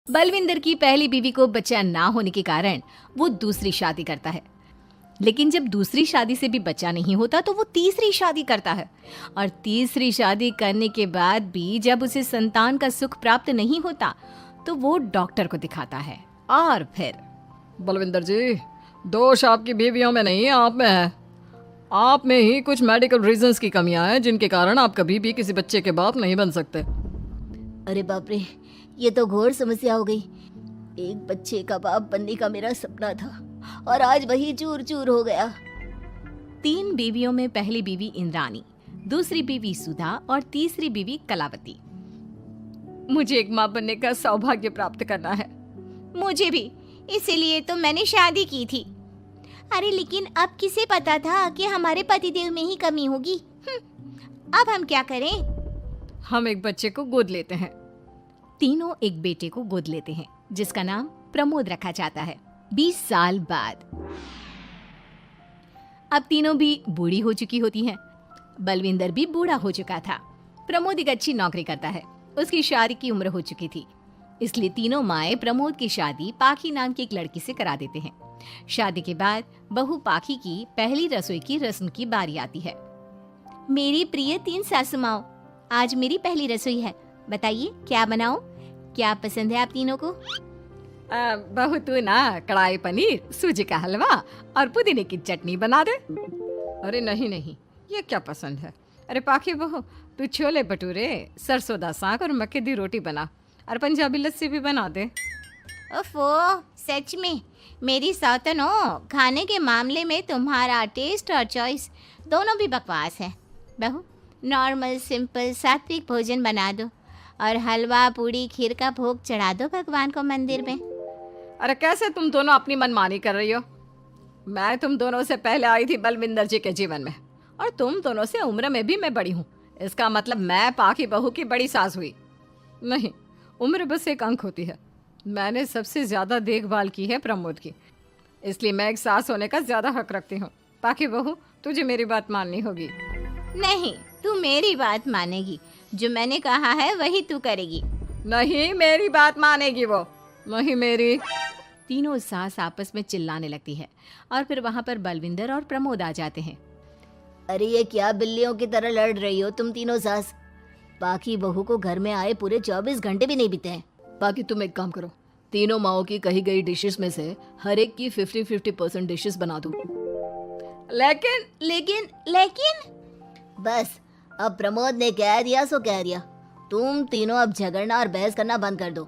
बलविंदर की पहली बीवी को बच्चा ना होने के कारण वो दूसरी शादी करता है। लेकिन जब दूसरी शादी से भी बच्चा नहीं होता तो वो तीसरी शादी करता है। और तीसरी शादी करने के बाद भी जब उसे संतान का सुख प्राप्त नहीं होता तो वो डॉक्टर को दिखाता है। और फिर बलविंदर जी, दोष आपकी बीवियों में नहीं, आप में है। आप में ही कुछ मेडिकल रीजंस की कमियां हैं जिनके कारण आप कभी भी किसी बच्चे के बाप नहीं बन सकते। अरे बाप रे, ये तो घोर समस्या हो गई। एक बच्चे का बाप बनने का मेरा सपना था और आज वही चूर चूर हो गया। 3 बीवियों में पहली बीवी इंद्राणी, दूसरी बीवी सुधा और तीसरी बीवी कलावती। मुझे एक माँ बनने का सौभाग्य प्राप्त करना है। मुझे भी, इसीलिए तो मैंने शादी की थी। अरे लेकिन अब किसे पता था कि हमारे पतिदेव में ही कमी होगी। अब हम क्या करें? हम एक बच्चे को गोद लेते हैं। तीनों एक बेटे को गोद लेते हैं जिसका नाम प्रमोद रखा जाता है। 20 साल बाद अब तीनों भी बूढ़ी हो चुकी होती हैं। बलविंदर भी बूढ़ा हो चुका था। प्रमोद एक अच्छी नौकरी करता है। उसकी शादी की उम्र हो चुकी थी, इसलिए तीनों माएं प्रमोद की शादी पाखी नाम की एक लड़की से करा देते हैं। शादी के बाद बहू पाखी की पहली रसोई की रस्म की बारी आती है। मेरी प्रिय 3 सासू माओ, आज मेरी पहली रसोई है। बताइए क्या बनाऊं? क्या पसंद है आप तीनों को? बहू तू ना कढ़ाई पनीर, सूजी का हलवा और पुदीने की चटनी बना दे। अरे नहीं नहीं, ये क्या पसंद है? अरे पाखी बहू, तू छोले भटूरे, सरसों दा साग और मक्के दी रोटी बना और पंजाबी लस्सी भी बना दे। ओफो, सच में मेरी सौतनो, खाने के मामले में तुम्हारा टेस्ट और चॉइस दोनों भी बकवास है। बहू, नॉर्मल सिंपल सात्विक भोजन बना दो और हलवा पूड़ी खीर का भोग चढ़ा दो भगवान को मंदिर में। अरे कैसे तुम दोनों अपनी मनमानी कर रही हो? मैं तुम दोनों से पहले आई थी बलविंदर जी के जीवन में, और तुम दोनों से उम्र में भी मैं बड़ी हूँ। इसका मतलब मैं पाखी बहू की बड़ी सास हुई नहीं। उम्र बस एक अंक होती है। मैंने सबसे ज्यादा देखभाल की है प्रमोद की, इसलिए मैं एक सास होने का ज्यादा हक रखती हूँ। पाखी बहू, तुझे मेरी बात माननी होगी। नहीं, तू मेरी बात मानेगी। जो मैंने कहा है वही तू करेगी। नहीं, मेरी बात मानेगी वो। नहीं मेरी। तीनों सास आपस में चिल्लाने लगती है और फिर वहाँ पर बलविंदर और प्रमोद आ जाते हैं। अरे ये क्या बिल्लियों की तरह लड़ रही हो तुम तीनों सास? पाखी बहू को घर में आए पूरे 24 घंटे भी नहीं बीते हैं। बाकी तुम एक काम करो, तीनों माओं की कही गई डिशेस में से हर एक की 50-50% डिशेस बना दो। लेकिन लेकिन लेकिन बस, अब प्रमोद ने कह दिया सो कह दिया। तुम तीनों अब झगड़ना और बहस करना बंद कर दो।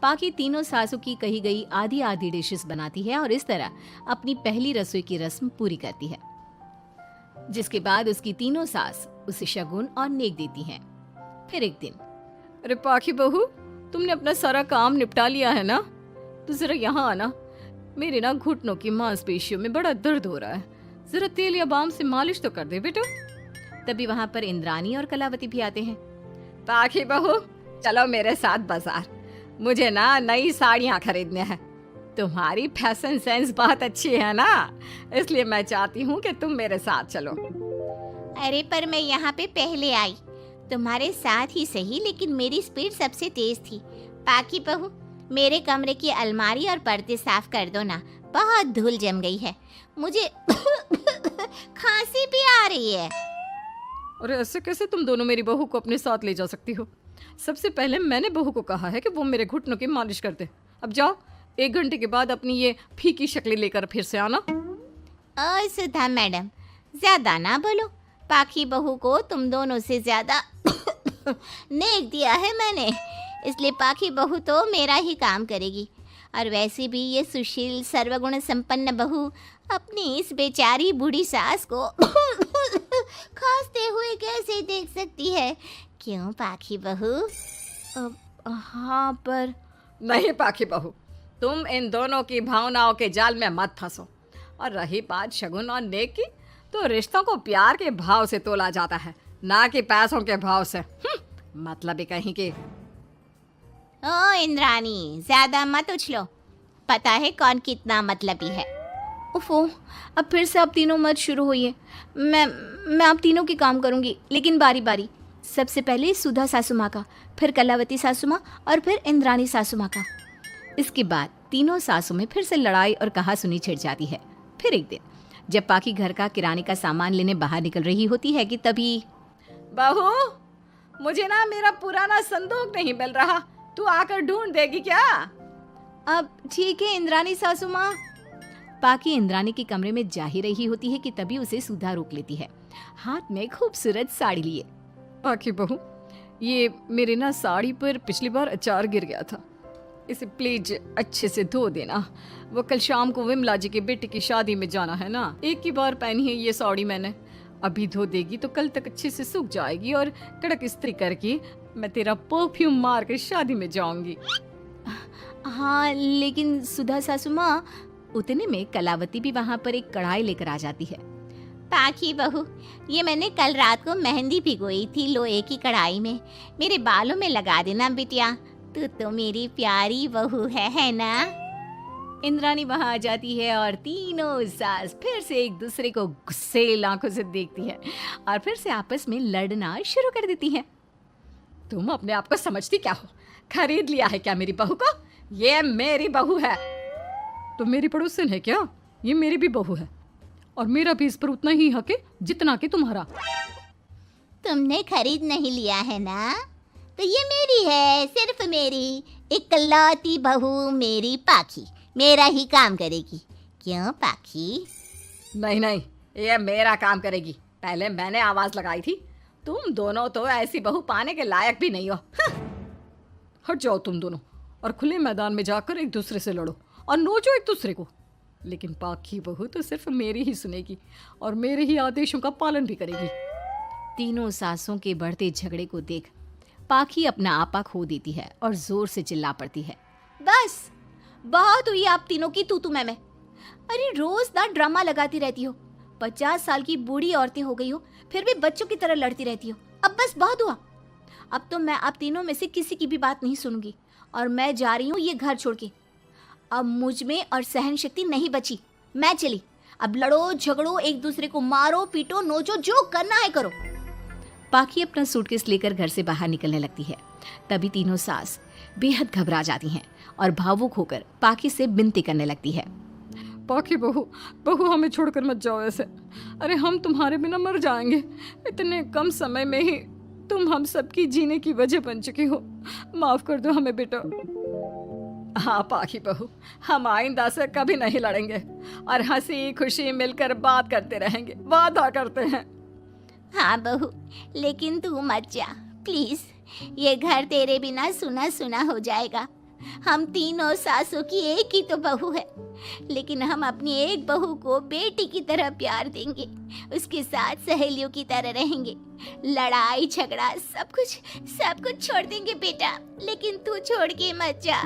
पाखी तीनों सासों की कही गई आधी आधी डिशेस बनाती है और इस तरह अपनी पहली रसोई की रस्म पूरी करती है, जिसके बाद उसकी तीनों सास उसे शगुन और नेक देती हैं। फिर एक दिन, अरे पाखी बहू, तुमने अपना सारा काम निपटा लिया है ना? तो जरा यहाँ आना। मेरे ना घुटनों की मांसपेशियों में बड़ा दर्द हो रहा है। जरा तेल या बाम से मालिश तो कर दे बेटा। तभी वहाँ पर इंद्राणी और कलावती भी आते हैं। पाखी बहू, चलो मेरे साथ बाजार। मुझे ना नई साड़ियाँ खरीदने हैं। तुम्हारी फैशन सेंस बहुत अच्छी है ना, इसलिए मैं चाहती हूँ कि तुम मेरे साथ चलो। अरे पर मैं यहाँ पे पहले आई, तुम्हारे साथ ही सही, लेकिन मेरी स्पीड सबसे तेज थी। पाखी बहू, मेरे कमरे की अलमारी और पर्दे साफ कर दो ना, बहुत धूल जम गई है। मुझे खांसी भी आ रही है। अरे ऐसे कैसे तुम दोनों मेरी बहू को अपने साथ ले जा सकती हो? सबसे पहले मैंने बहू को कहा है कि वो मेरे घुटनों की मालिश कर दे। अब जाओ, 1 घंटे के बाद अपनी ये फीकी शक्लें लेकर फिर से आना। सुधा मैडम, ज्यादा ना बोलो। पाखी बहू को तुम दोनों से ज्यादा नेक दिया है मैंने, इसलिए पाखी बहू तो मेरा ही काम करेगी। और वैसे भी ये सुशील सर्वगुण संपन्न बहू अपनी इस बेचारी बूढ़ी सास को खांसते हुए कैसे देख सकती है? क्यों पाखी बहू? हाँ, पर नहीं पाखी बहू, तुम इन दोनों की भावनाओं के जाल में मत फंसो। और रही बात शगुन और नेक की, तो रिश्तों को प्यार के भाव से तोला जाता है, ना कि पैसों के भाव से। मतलब ही कहीं की। ओ इंद्राणी, ज्यादा मत उछलो। पता है कौन कितना मतलबी है। उफो, अब फिर से आप तीनों मत शुरू होइए। मैं आप तीनों की काम करूंगी, लेकिन बारी बारी। सबसे पहले सुधा सासू माँ का, फिर कलावती सासू माँ और फिर इंद्राणी सासू माँ का। इसके बाद तीनों सासू में फिर से लड़ाई और कहासुनी छिड़ जाती है। फिर एक दिन जब पाकी घर का किराने का सामान लेने बाहर निकल रही होती है कि तभी बहू, मुझे ना मेरा पुराना संदूक नहीं मिल रहा, तू आकर ढूंढ देगी क्या? अब ठीक है इंद्राणी सासू माँ। पाकी इंद्राणी के कमरे में जा ही रही होती है कि तभी उसे सुधा रोक लेती है, हाथ में खूबसूरत साड़ी लिए। पाकी बहू, ये मेरी ना साड़ी पर पिछली बार अचार गिर गया था, इसे प्लीज अच्छे से धो देना। वो कल शाम को विमला जी के बेटे की शादी में जाना है ना, एक ही बार पहनी है ये साड़ी मैंने, अभी धो देगी तो कल तक अच्छे से सूख जाएगी और कड़क इस्त्री करके मैं तेरा परफ्यूम मार कर शादी में जाऊंगी। हाँ लेकिन सुधा सासू माँ, उतने में कलावती भी वहाँ पर एक कढ़ाई लेकर आ जाती है। पाखी बहू, ये मैंने कल रात को मेहंदी भिगोई थी लोहे की कढ़ाई में, मेरे बालों में लगा देना बिटिया, तू तो मेरी प्यारी बहू है ना? इंद्राणी वहाँ आ जाती है और तीनों सास फिर से एक दूसरे को गुस्सेल आंखों से देखती है और फिर से आपस में लड़ना शुरू कर देती है। तुम अपने आप को समझती क्या हो? खरीद लिया है क्या मेरी बहू को? ये मेरी बहू है। तो मेरी पड़ोसन है क्या? ये मेरी भी बहू है और मेरा भी इस पर उतना ही हक है जितना कि तुम्हारा। तुमने खरीद नहीं लिया है ना, तो ये मेरी है, सिर्फ मेरी इकलौती बहू मेरी पाखी, मेरा ही काम करेगी। क्यों पाखी? नहीं नहीं, ये मेरा काम करेगी। पहले मैंने आवाज लगाई थी, तुम दोनों तो ऐसी बहू पाने के लायक भी नहीं हो। हट जाओ तुम दोनों और खुले मैदान में जाकर एक दूसरे से लड़ो और नोचो एक दूसरे को। लेकिन पाखी बहू तो सिर्फ मेरी ही सुनेगी और मेरे ही आदेशों का पालन भी करेगी। तीनों सासों के बढ़ते झगड़े को देख पाखी अपना आपा खो देती है और जोर से चिल्ला पड़ती है, बस बहुत हुई आप तीनों की तू मैं। अरे रोज ना ड्रामा लगाती रहती हो, 50 साल की बूढ़ी औरतें हो गई हो, फिर भी बच्चों की तरह लड़ती रहती हो। अब बस बहुत हुआ, अब तो मैं आप तीनों में से किसी की भी बात नहीं सुनूंगी और मैं जा रही हूँ ये घर छोड़ के। अब मुझ में और सहन शक्ति नहीं बची, मैं चली। अब लड़ो झगड़ो, एक दूसरे को मारो पीटो नोचो, जो करना है करो। पाखी अपना सूटकेस लेकर घर से बाहर निकलने लगती है। तभी तीनों सास बेहद घबरा जाती हैं और भावुक होकर पाखी से विनती करने लगती है, पाखी बहू, बहू हमें छोड़कर मत जाओ ऐसे। अरे हम तुम्हारे बिना मर जाएंगे। इतने कम समय में ही तुम हम सबकी जीने की वजह बन चुकी हो, माफ कर दो हमें बेटा। हाँ पाखी बहू, हम आइंदा से कभी नहीं लड़ेंगे और हंसी खुशी मिलकर बात करते रहेंगे, वादा करते हैं। हाँ बहू, लेकिन तू मत जा प्लीज, ये घर तेरे बिना सुना सुना हो जाएगा। हम तीनों सासों की एक ही तो बहू है, लेकिन हम अपनी एक बहू को बेटी की तरह प्यार देंगे, उसके साथ सहेलियों की तरह रहेंगे। लड़ाई झगड़ा सब कुछ छोड़ देंगे बेटा, लेकिन तू छोड़ के मत जा।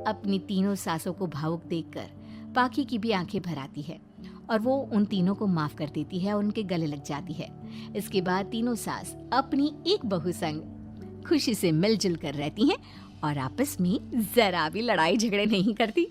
अपनी तीनों सासों को भावुक देखकर पाखी की भी आंखें भर आती है और वो उन तीनों को माफ कर देती है और उनके गले लग जाती है। इसके बाद तीनों सास अपनी एक बहू संग खुशी से मिलजुल कर रहती हैं और आपस में जरा भी लड़ाई झगड़े नहीं करती।